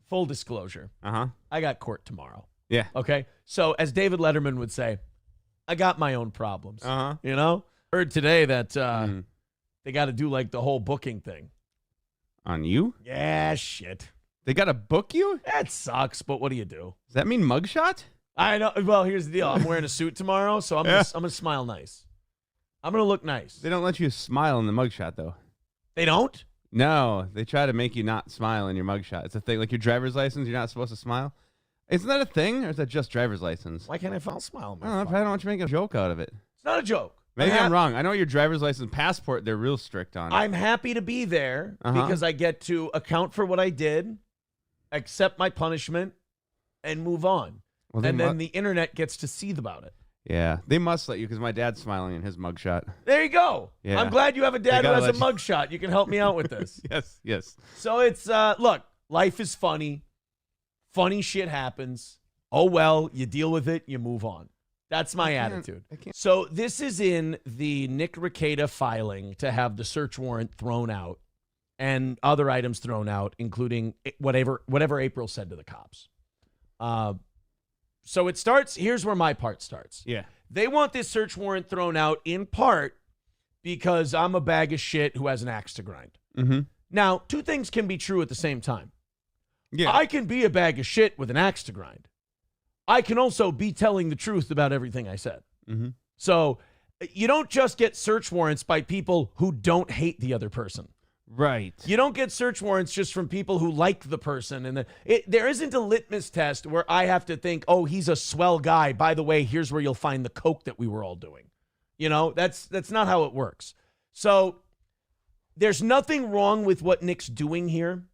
full disclosure. I got court tomorrow. Yeah. Okay. So as David Letterman would say, I got my own problems. You know, heard today that they got to do like the whole booking thing. On you? Yeah, shit. They got to book you? That sucks, but what do you do? Does that mean mugshot? I know. Well, here's the deal. I'm wearing a suit tomorrow, so I'm gonna smile nice. I'm going to look nice. They don't let you smile in the mugshot, though. They don't? No, they try to make you not smile in your mugshot. It's a thing. Like your driver's license, you're not supposed to smile. Isn't that a thing, or is that just driver's license? Why can't I smile? I probably don't want you to make a joke out of it. It's not a joke. Maybe I'm wrong. I know your driver's license passport, they're real strict on it. I'm happy to be there because I get to account for what I did, accept my punishment, and move on. Well, and then the internet gets to see about it. Yeah, they must let you because my dad's smiling in his mugshot. There you go. Yeah. I'm glad you have a dad who has a mugshot. You can help me out with this. Yes. So it's, look, life is funny. Funny shit happens. Oh, well, you deal with it, you move on. That's my attitude. So this is in the Nick Rekieta filing to have the search warrant thrown out and other items thrown out, including whatever April said to the cops. So it starts, here's where my part starts. Yeah. They want this search warrant thrown out in part because I'm a bag of shit who has an axe to grind. Now, two things can be true at the same time. Yeah. I can be a bag of shit with an axe to grind. I can also be telling the truth about everything I said. So you don't just get search warrants by people who don't hate the other person. Right. You don't get search warrants just from people who like the person. And there isn't a litmus test where I have to think, oh, he's a swell guy. By the way, here's where you'll find the coke that we were all doing. You know, that's not how it works. So there's nothing wrong with what Nick's doing here.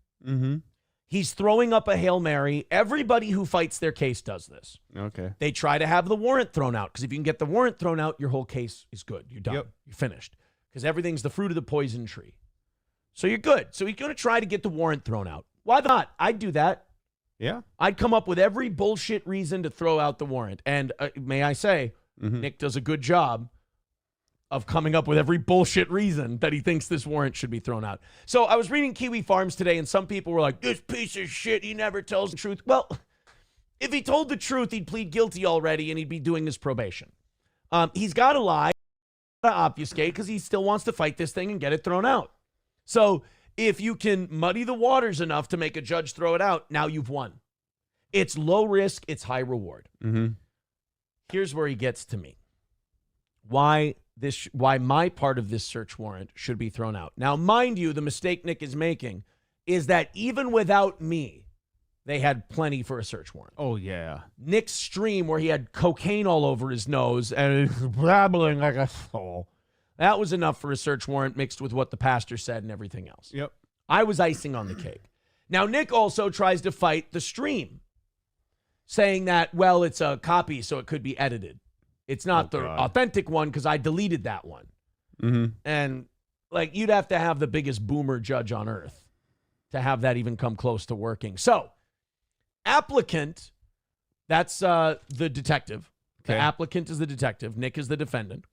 He's throwing up a Hail Mary. Everybody who fights their case does this. Okay. They try to have the warrant thrown out because if you can get the warrant thrown out, your whole case is good. You're done. You're finished because everything's the fruit of the poison tree. So you're good. So he's going to try to get the warrant thrown out. Why not? I'd do that. Yeah. I'd come up with every bullshit reason to throw out the warrant. And may I say, Nick does a good job of coming up with every bullshit reason that he thinks this warrant should be thrown out. So I was reading Kiwi Farms today, and some people were like, this piece of shit, he never tells the truth. Well, if he told the truth, he'd plead guilty already, and he'd be doing his probation. He's got to lie, to obfuscate, because he still wants to fight this thing and get it thrown out. So if you can muddy the waters enough to make a judge throw it out, now you've won. It's low risk, it's high reward. Here's where he gets to me. Why my part of this search warrant should be thrown out. Now, mind you, the mistake Nick is making is that even without me, they had plenty for a search warrant. Oh, yeah. Nick's stream where he had cocaine all over his nose and blabbering like a fool. That was enough for a search warrant mixed with what the pastor said and everything else. Yep. I was icing on the cake. Now, Nick also tries to fight the stream, saying that, well, it's a copy, so it could be edited. It's not the authentic one because I deleted that one. And, like, you'd have to have the biggest boomer judge on earth to have that even come close to working. So, applicant, that's the detective. Okay. The applicant is the detective. Nick is the defendant.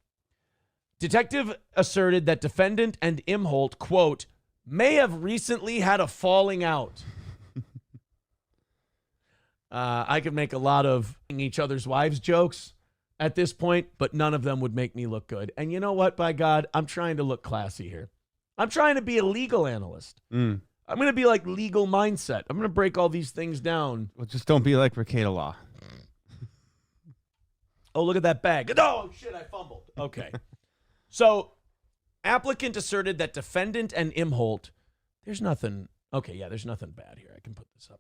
Detective asserted that defendant and Imholt, quote, may have recently had a falling out. I could make a lot of each other's wives jokes at this point, but none of them would make me look good. And you know what, by God, I'm trying to look classy here. I'm trying to be a legal analyst. I'm going to be like legal mindset. I'm going to break all these things down. Well, just don't be like Rekieta law. Oh, look at that bag. Oh, shit, I fumbled. Okay. So, applicant asserted that defendant and Imholt, there's nothing bad here. I can put this up.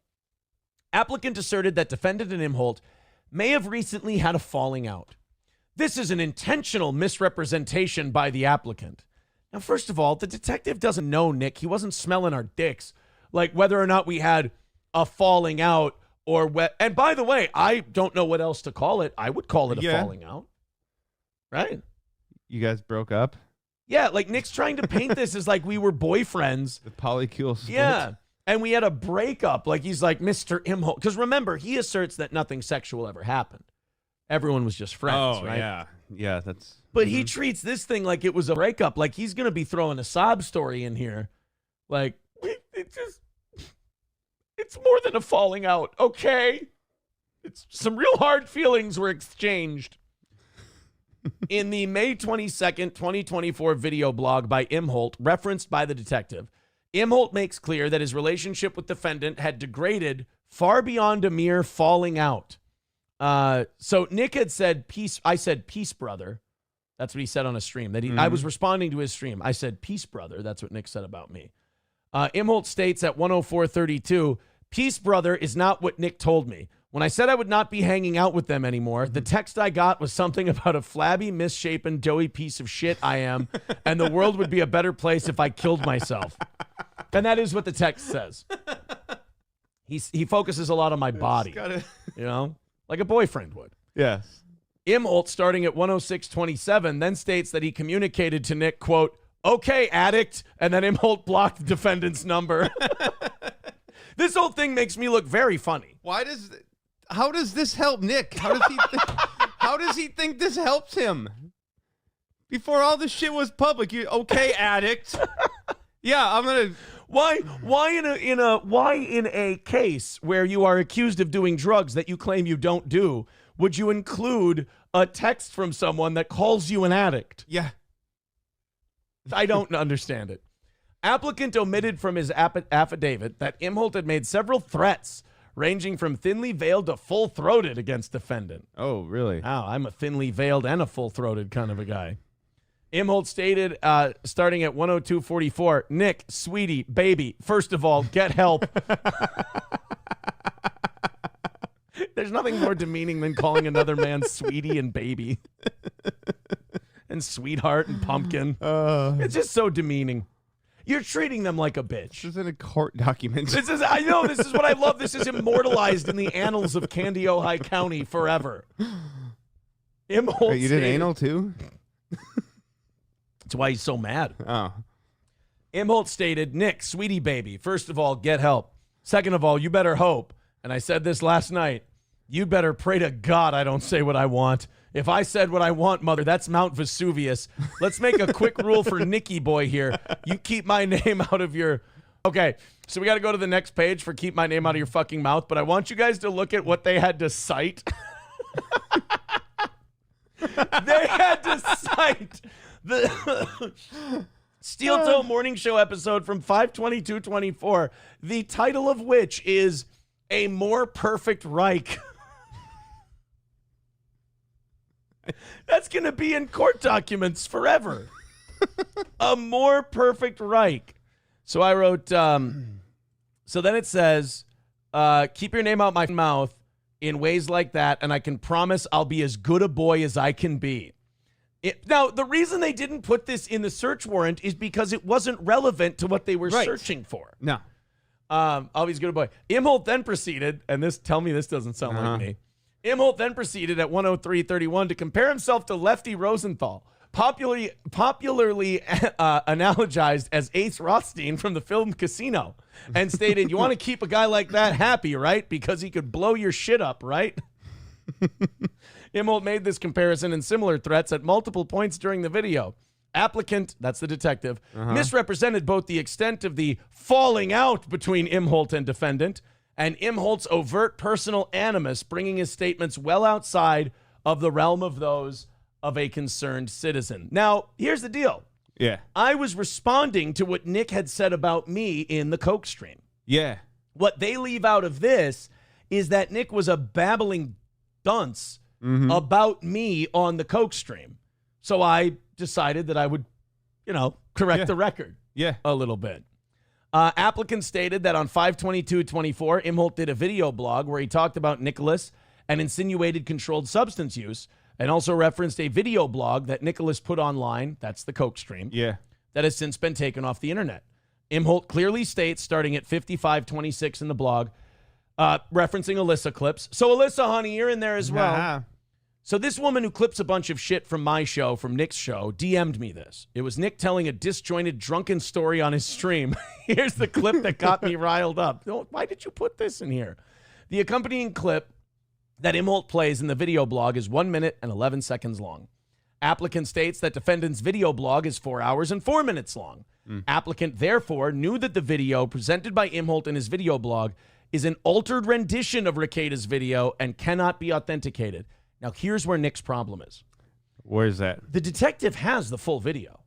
Applicant asserted that defendant and Imholt may have recently had a falling out. This is an intentional misrepresentation by the applicant. Now, first of all, the detective doesn't know, Nick. He wasn't smelling our dicks. Like whether or not we had a falling out or and by the way, I don't know what else to call it. I would call it a falling out. Right? You guys broke up? Yeah, like Nick's trying to paint this as like we were boyfriends. The polycule split. Yeah. And we had a breakup. Like he's like Mr. Imholt. Because remember, he asserts that nothing sexual ever happened. Everyone was just friends, right? Yeah. Yeah, that's... But he treats this thing like it was a breakup. Like he's going to be throwing a sob story in here. Like, it It's more than a falling out, okay? It's some real hard feelings were exchanged. In the May 22nd, 2024 video blog by Imholt, referenced by the detective, Imholt makes clear that his relationship with defendant had degraded far beyond a mere falling out. So Nick had said, peace. I said, peace, brother. That's what he said on a stream. I was responding to his stream. I said, peace, brother. That's what Nick said about me. Imholt states at 104:32, peace, brother, is not what Nick told me. When I said I would not be hanging out with them anymore, the text I got was something about a flabby, misshapen, doughy piece of shit I am, and the world would be a better place if I killed myself. And that is what the text says. He focuses a lot on my body, you know, like a boyfriend would. Yes. Imholt, starting at 106:27, then states that he communicated to Nick, quote, okay, addict, and then Imholt blocked the defendant's number. This whole thing makes me look very funny. How does this help Nick? How does he think this helps him? Before all this shit was public, okay, addict. Yeah, I'm gonna. Why in a case where you are accused of doing drugs that you claim you don't do, would you include a text from someone that calls you an addict? Yeah. I don't understand it. Applicant omitted from his affidavit that Imholt had made several threats ranging from thinly veiled to full-throated against defendant. Oh, really? Wow, I'm a thinly veiled and a full-throated kind of a guy. Imholt stated, starting at 102:44, Nick, sweetie, baby, first of all, get help. There's nothing more demeaning than calling another man sweetie and baby. And sweetheart and pumpkin. It's just so demeaning. You're treating them like a bitch. This is in a court document. I know, this is what I love. This is immortalized in the annals of Candy, Ojai County forever. Imholt Wait, you did anal too? That's why he's so mad. Oh. Imholt stated, Nick, sweetie baby, first of all, get help. Second of all, you better hope, and I said this last night, you better pray to God I don't say what I want. If I said what I want, mother, that's Mount Vesuvius. Let's make a quick rule for Nicky boy here. You keep my name out of your... Okay, so we got to go to the next page for keep my name out of your fucking mouth, but I want you guys to look at what they had to cite. They had to cite the Steel Toe Morning Show episode from 5/22/24, the title of which is A More Perfect Reich. That's going to be in court documents forever. A more perfect Reich. So I wrote, so then it says, keep your name out my mouth in ways like that, and I can promise I'll be as good a boy as I can be. Now, the reason they didn't put this in the search warrant is because it wasn't relevant to what they were searching for. No. I'll be as good a boy. Imholt then proceeded, and tell me this doesn't sound like me. Imholt then proceeded at 103:31 to compare himself to Lefty Rosenthal, popularly analogized as Ace Rothstein from the film Casino, and stated, you want to keep a guy like that happy, right? Because he could blow your shit up, right? Imholt made this comparison and similar threats at multiple points during the video. Applicant, that's the detective, misrepresented both the extent of the falling out between Imholt and defendant and Imholt's overt personal animus, bringing his statements well outside of the realm of those of a concerned citizen. Now, here's the deal. Yeah. I was responding to what Nick had said about me in the Coke stream. Yeah. What they leave out of this is that Nick was a babbling dunce about me on the Coke stream. So I decided that I would, correct the record a little bit. Applicant stated that on 5/22/24, Imholt did a video blog where he talked about Nicholas and insinuated controlled substance use, and also referenced a video blog that Nicholas put online, that's the Coke stream, that has since been taken off the internet. Imholt clearly states, starting at 55:26 in the blog, referencing Alyssa clips. So Alyssa, honey, you're in there as well. So this woman who clips a bunch of shit from my show, from Nick's show, DM'd me this. It was Nick telling a disjointed, drunken story on his stream. Here's the clip that got me riled up. Why did you put this in here? The accompanying clip that Imholt plays in the video blog is 1 minute and 11 seconds long. Applicant states that defendant's video blog is 4 hours and 4 minutes long. Applicant therefore knew that the video presented by Imholt in his video blog is an altered rendition of Rekieta's video and cannot be authenticated. Now, here's where Nick's problem is. Where's that? The detective has the full video.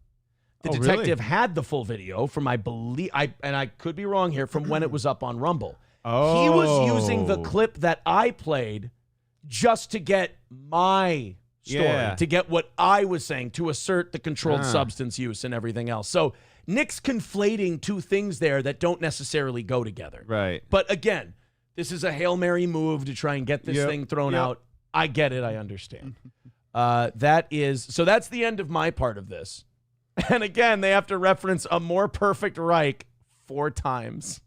The detective had the full video from, I believe, and I could be wrong here, from when it was up on Rumble. Oh. He was using the clip that I played just to get my story, to get what I was saying, to assert the controlled substance use and everything else. So Nick's conflating two things there that don't necessarily go together. Right. But again, this is a Hail Mary move to try and get this thing thrown out. I get it. I understand. So that's the end of my part of this. And again, they have to reference a more perfect Reich 4 times.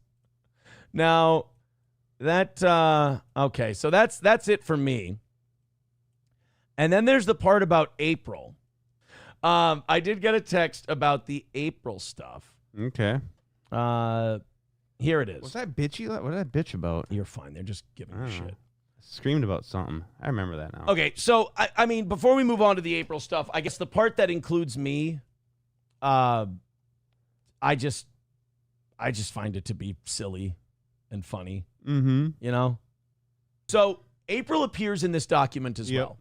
Now, okay, so that's it for me. And then there's the part about April. I did get a text about the April stuff. Okay. Here it is. Was that bitchy? What did I bitch about? You're fine. They're just giving you shit. Screamed about something. I remember that now. Okay, so I mean, before we move on to the April stuff, I guess the part that includes me, I just find it to be silly and funny. Mm-hmm. You know? So April appears in this document as well.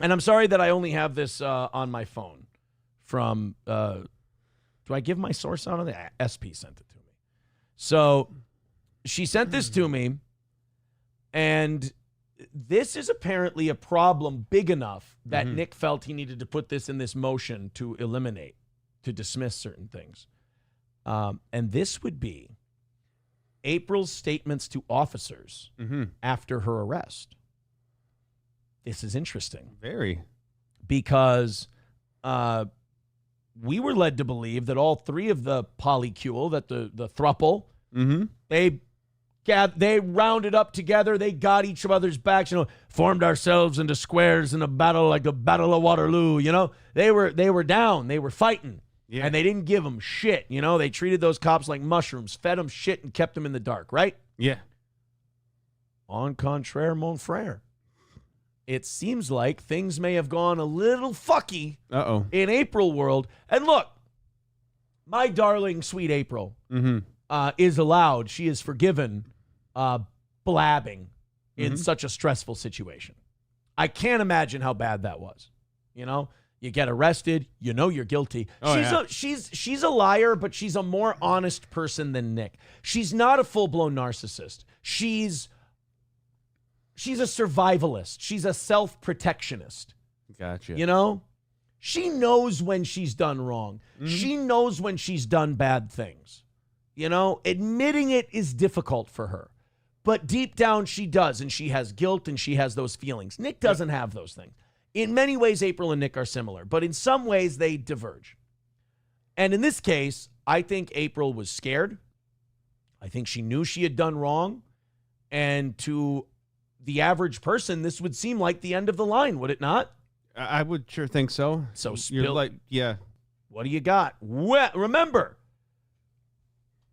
And I'm sorry that I only have this on my phone from, do I give my source out on the SP sent it to me. So she sent this to me, and this is apparently a problem big enough that Nick felt he needed to put this in this motion to eliminate, to dismiss certain things. And this would be April's statements to officers after her arrest. This is interesting. Very. Because we were led to believe that all 3 of the polycule, that the thruple, they rounded up together. They got each other's backs, formed ourselves into squares in a battle like the Battle of Waterloo. They were down. They were fighting. Yeah. And they didn't give them shit. They treated those cops like mushrooms, fed them shit, and kept them in the dark, right? Yeah. En contraire, mon frère. It seems like things may have gone a little fucky in April world. And look, my darling, sweet April is allowed. She is forgiven blabbing in such a stressful situation. I can't imagine how bad that was. You get arrested, you're guilty. She's a liar, but she's a more honest person than Nick. She's not a full-blown narcissist. She's a survivalist. She's a self-protectionist. Gotcha. She knows when she's done wrong. She knows when she's done bad things. Admitting it is difficult for her. But deep down, she does, and she has guilt, and she has those feelings. Nick doesn't have those things. In many ways, April and Nick are similar, but in some ways, they diverge. And in this case, I think April was scared. I think she knew she had done wrong. And to the average person, this would seem like the end of the line, would it not? I would sure think so. So you're like, what do you got? Well, remember,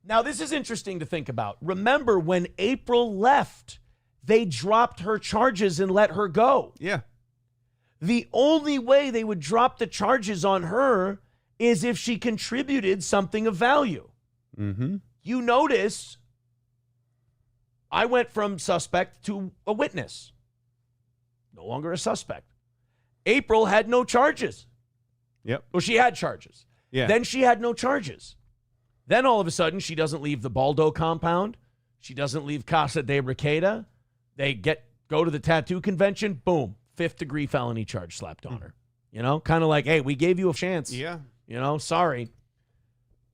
now this is interesting to think about. Remember, when April left, they dropped her charges and let her go. Yeah. The only way they would drop the charges on her is if she contributed something of value. You notice I went from suspect to a witness. No longer a suspect. April had no charges. Yep. Well, she had charges. Yeah. Then she had no charges. Then all of a sudden, she doesn't leave the Baldo compound. She doesn't leave Casa de Rekieta. They go to the tattoo convention. Boom. 5th-degree felony charge slapped on her. Kind of like, hey, we gave you a chance. Yeah. Sorry.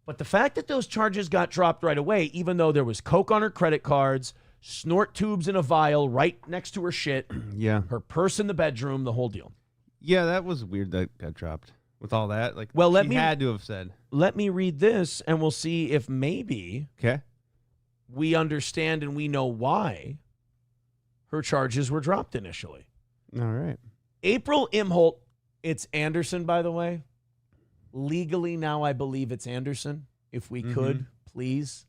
But the fact that those charges got dropped right away, even though there was coke on her credit cards, snort tubes in a vial right next to her shit, her purse in the bedroom, the whole deal. Yeah, that was weird that got dropped with all that. Like, well, she had to have said. Let me read this, and we'll see if maybe we understand and we know why her charges were dropped initially. All right. April Imholt, it's Anderson, by the way. Legally now, I believe it's Anderson. If we could, please.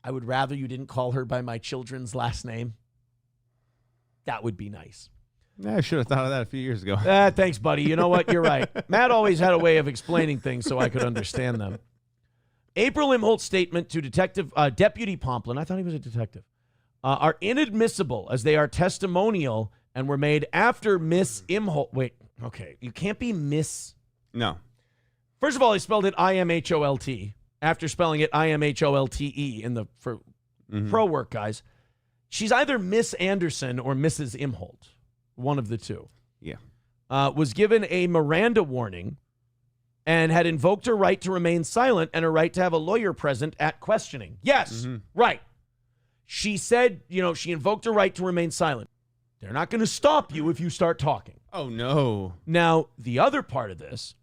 I would rather you didn't call her by my children's last name. That would be nice. Yeah, I should have thought of that a few years ago. Thanks, buddy. You know what? You're right. Matt always had a way of explaining things so I could understand them. April Imholt's statement to Deputy Pomplin, I thought he was a detective, are inadmissible as they are testimonial and were made after Miss Imholt. Wait, okay. You can't be Miss. No. First of all, he spelled it IMHOLT after spelling it IMHOLTE in the pro work guys. She's either Miss Anderson or Mrs. Imholt, one of the two. Yeah. Was given a Miranda warning and had invoked her right to remain silent and her right to have a lawyer present at questioning. Yes, right. She said, she invoked her right to remain silent. They're not going to stop you if you start talking. Oh, no. Now, the other part of this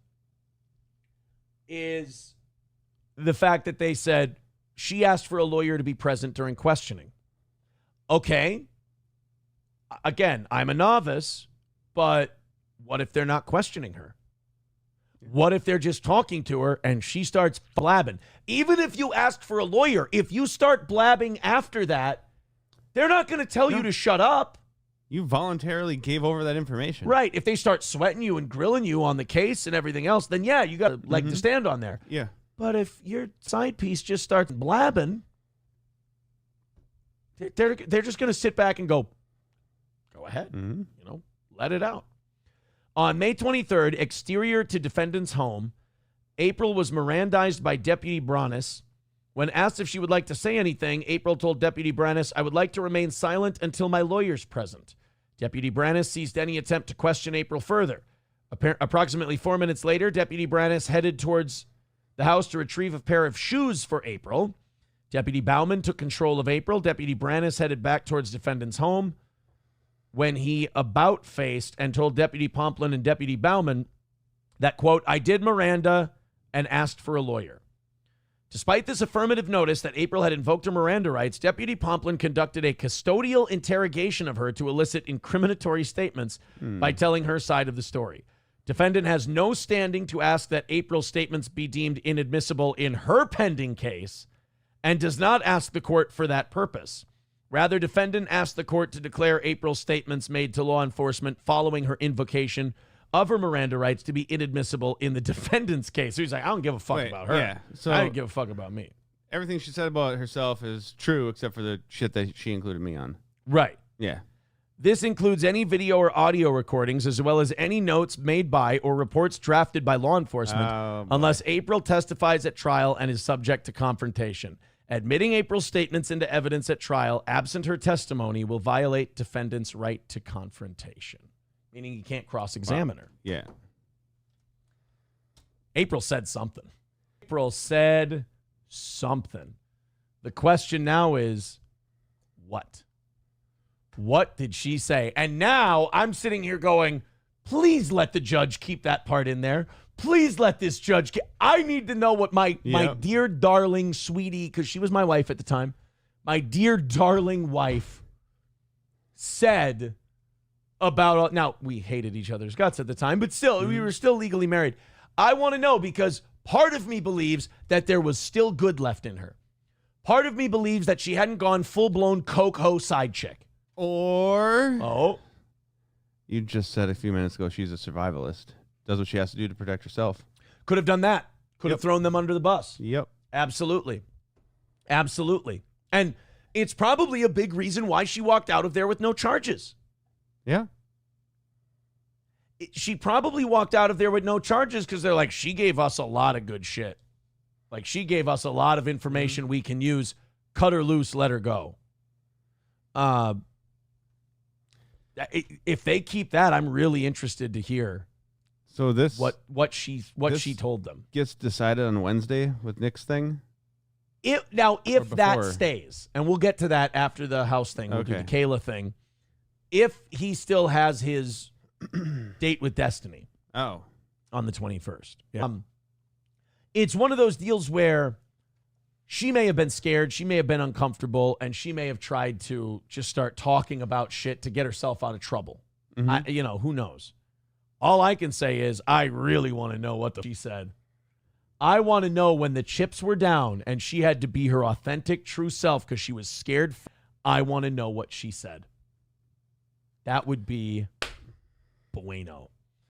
is the fact that they said she asked for a lawyer to be present during questioning. Okay. Again, I'm a novice, but what if they're not questioning her? What if they're just talking to her and she starts blabbing? Even if you asked for a lawyer, if you start blabbing after that, they're not going to tell you to shut up. You voluntarily gave over that information. Right. If they start sweating you and grilling you on the case and everything else, then yeah, you got to to stand on there. Yeah. But if your side piece just starts blabbing, they're just going to sit back and go ahead, let it out. On May 23rd, exterior to defendant's home, April was Mirandized by Deputy Branis. When asked if she would like to say anything, April told Deputy Branis, "I would like to remain silent until my lawyer's present." Deputy Branis ceased any attempt to question April further. Approximately 4 minutes later, Deputy Branis headed towards the house to retrieve a pair of shoes for April. Deputy Bauman took control of April. Deputy Branis headed back towards defendant's home when he about-faced and told Deputy Pomplin and Deputy Bauman that, quote, "I did Miranda and asked for a lawyer." Despite this affirmative notice that April had invoked her Miranda rights, Deputy Pomplin conducted a custodial interrogation of her to elicit incriminatory statements by telling her side of the story. Defendant has no standing to ask that April's statements be deemed inadmissible in her pending case and does not ask the court for that purpose. Rather, defendant asked the court to declare April's statements made to law enforcement following her invocation of her Miranda rights to be inadmissible in the defendant's case. So he's like, I don't give a fuck about her. Yeah, so I don't give a fuck about me. Everything she said about herself is true except for the shit that she included me on. Right. Yeah. This includes any video or audio recordings as well as any notes made by or reports drafted by law enforcement unless April testifies at trial and is subject to confrontation. Admitting April's statements into evidence at trial, absent her testimony, will violate defendant's right to confrontation. Meaning you can't cross-examine her. Yeah. April said something. April said something. The question now is, what? What did she say? And now I'm sitting here going, please let the judge keep that part in there. Please let this judge. I need to know what my dear darling sweetie, because she was my wife at the time, my dear darling wife said about. Now, we hated each other's guts at the time, but still, we were still legally married. I want to know because part of me believes that there was still good left in her. Part of me believes that she hadn't gone full-blown coke-ho side chick. Or you just said a few minutes ago she's a survivalist. Does what she has to do to protect herself. Could have done that. Could have thrown them under the bus. Yep. Absolutely. Absolutely. And it's probably a big reason why she walked out of there with no charges. Yeah. She probably walked out of there with no charges because they're like, she gave us a lot of good shit. Like, she gave us a lot of information we can use. Cut her loose, let her go. If they keep that, I'm really interested to hear. So this what she told them gets decided on Wednesday with Nick's thing. If that stays, and we'll get to that after the house thing, we'll do the Kayla thing. If he still has his date with Destiny, on the 21st, it's one of those deals where she may have been scared, she may have been uncomfortable, and she may have tried to just start talking about shit to get herself out of trouble. Who knows? All I can say is I really want to know what she said. I want to know when the chips were down and she had to be her authentic, true self because she was scared. I want to know what she said. That would be bueno.